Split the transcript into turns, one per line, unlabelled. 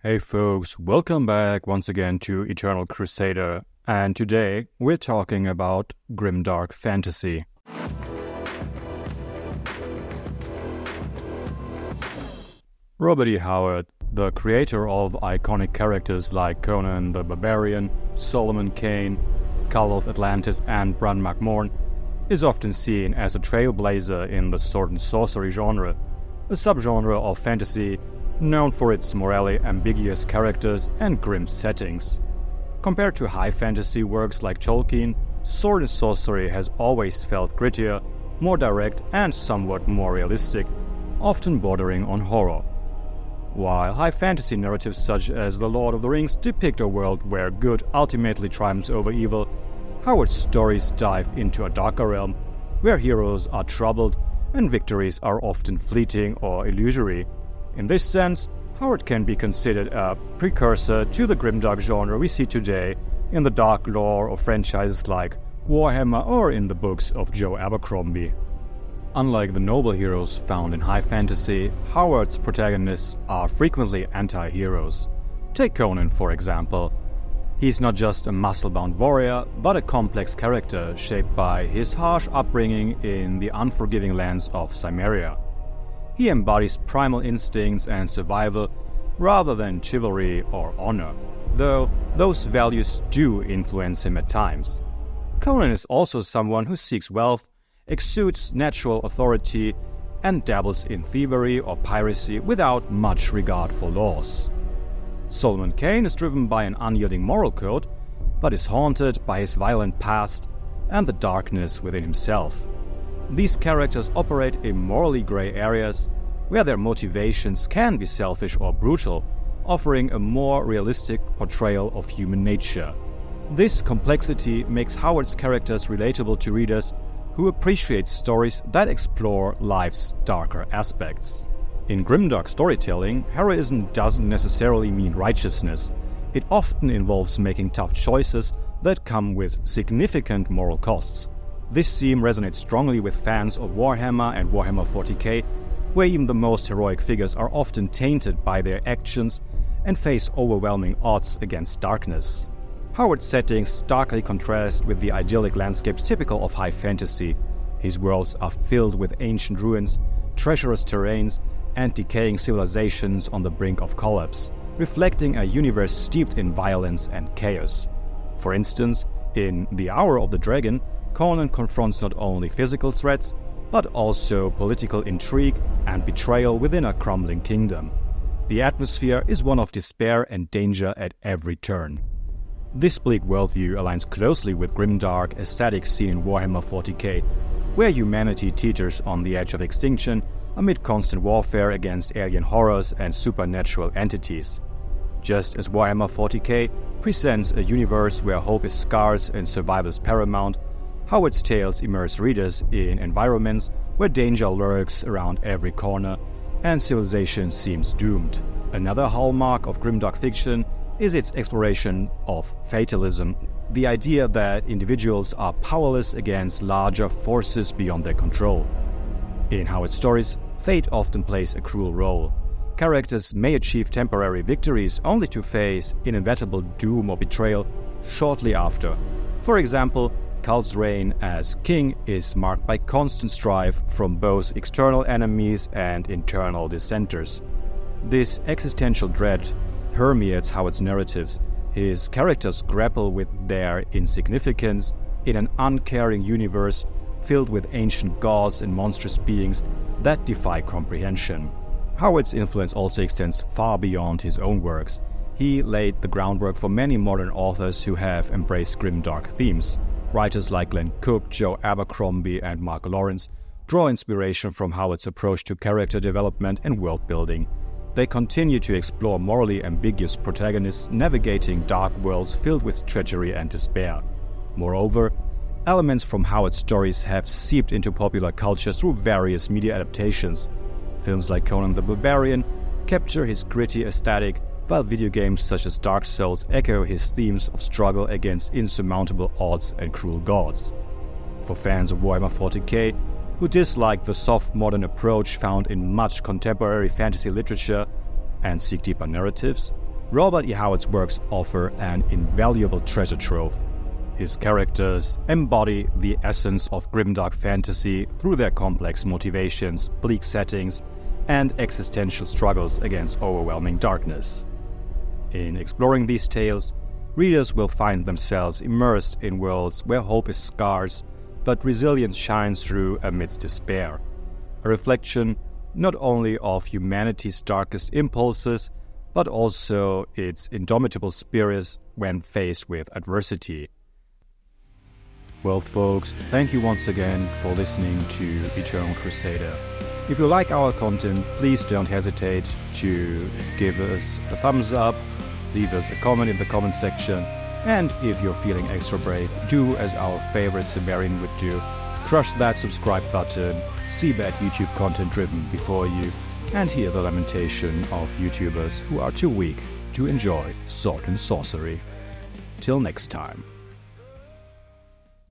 Hey folks, welcome back once again to Eternal Crusader, and today we're talking about grimdark fantasy. Robert E. Howard, the creator of iconic characters like Conan the Barbarian, Solomon Kane, Call of Atlantis and Bran Mak Morn, is often seen as a trailblazer in the sword and sorcery genre, a subgenre of fantasy known for its morally ambiguous characters and grim settings. Compared to high fantasy works like Tolkien, sword and sorcery has always felt grittier, more direct and somewhat more realistic, often bordering on horror. While high fantasy narratives such as The Lord of the Rings depict a world where good ultimately triumphs over evil, Howard's stories dive into a darker realm where heroes are troubled and victories are often fleeting or illusory. In this sense, Howard can be considered a precursor to the grimdark genre we see today in the dark lore of franchises like Warhammer or in the books of Joe Abercrombie. Unlike the noble heroes found in high fantasy, Howard's protagonists are frequently anti-heroes. Take Conan, for example. He's not just a muscle-bound warrior, but a complex character shaped by his harsh upbringing in the unforgiving lands of Cimmeria. He embodies primal instincts and survival rather than chivalry or honor, though those values do influence him at times. Conan is also someone who seeks wealth, exudes natural authority, and dabbles in thievery or piracy without much regard for laws. Solomon Kane is driven by an unyielding moral code, but is haunted by his violent past and the darkness within himself. These characters operate in morally gray areas where their motivations can be selfish or brutal, offering a more realistic portrayal of human nature. This complexity makes Howard's characters relatable to readers who appreciate stories that explore life's darker aspects. In grimdark storytelling, heroism doesn't necessarily mean righteousness. It often involves making tough choices that come with significant moral costs. This theme resonates strongly with fans of Warhammer and Warhammer 40k, where even the most heroic figures are often tainted by their actions and face overwhelming odds against darkness. Howard's settings starkly contrast with the idyllic landscapes typical of high fantasy. His worlds are filled with ancient ruins, treacherous terrains, and decaying civilizations on the brink of collapse, reflecting a universe steeped in violence and chaos. For instance, in The Hour of the Dragon, Conan confronts not only physical threats, but also political intrigue and betrayal within a crumbling kingdom. The atmosphere is one of despair and danger at every turn. This bleak worldview aligns closely with grimdark aesthetics seen in Warhammer 40k, where humanity teeters on the edge of extinction amid constant warfare against alien horrors and supernatural entities. Just as Warhammer 40k presents a universe where hope is scarce and survival is paramount, Howard's tales immerse readers in environments where danger lurks around every corner and civilization seems doomed. Another hallmark of grimdark fiction is its exploration of fatalism, the idea that individuals are powerless against larger forces beyond their control. In Howard's stories, fate often plays a cruel role. Characters may achieve temporary victories only to face inevitable doom or betrayal shortly after. For example, Kul's reign as king is marked by constant strife from both external enemies and internal dissenters. This existential dread permeates Howard's narratives. His characters grapple with their insignificance in an uncaring universe filled with ancient gods and monstrous beings that defy comprehension. Howard's influence also extends far beyond his own works. He laid the groundwork for many modern authors who have embraced grimdark themes. Writers like Glenn Cook, Joe Abercrombie, and Mark Lawrence draw inspiration from Howard's approach to character development and world building. They continue to explore morally ambiguous protagonists navigating dark worlds filled with treachery and despair. Moreover, elements from Howard's stories have seeped into popular culture through various media adaptations. Films like Conan the Barbarian capture his gritty aesthetic, while video games such as Dark Souls echo his themes of struggle against insurmountable odds and cruel gods. For fans of Warhammer 40k, who dislike the soft modern approach found in much contemporary fantasy literature and seek deeper narratives, Robert E. Howard's works offer an invaluable treasure trove. His characters embody the essence of grimdark fantasy through their complex motivations, bleak settings, and existential struggles against overwhelming darkness. In exploring these tales, readers will find themselves immersed in worlds where hope is scarce, but resilience shines through amidst despair. A reflection not only of humanity's darkest impulses, but also its indomitable spirit when faced with adversity. Well folks, thank you once again for listening to Eternal Crusader. If you like our content, please don't hesitate to give us a thumbs up, leave us a comment in the comment section, and if you're feeling extra brave, do as our favorite Cimmerian would do. Crush that subscribe button, see that YouTube content driven before you, and hear the lamentation of YouTubers who are too weak to enjoy sword and sorcery. Till next time.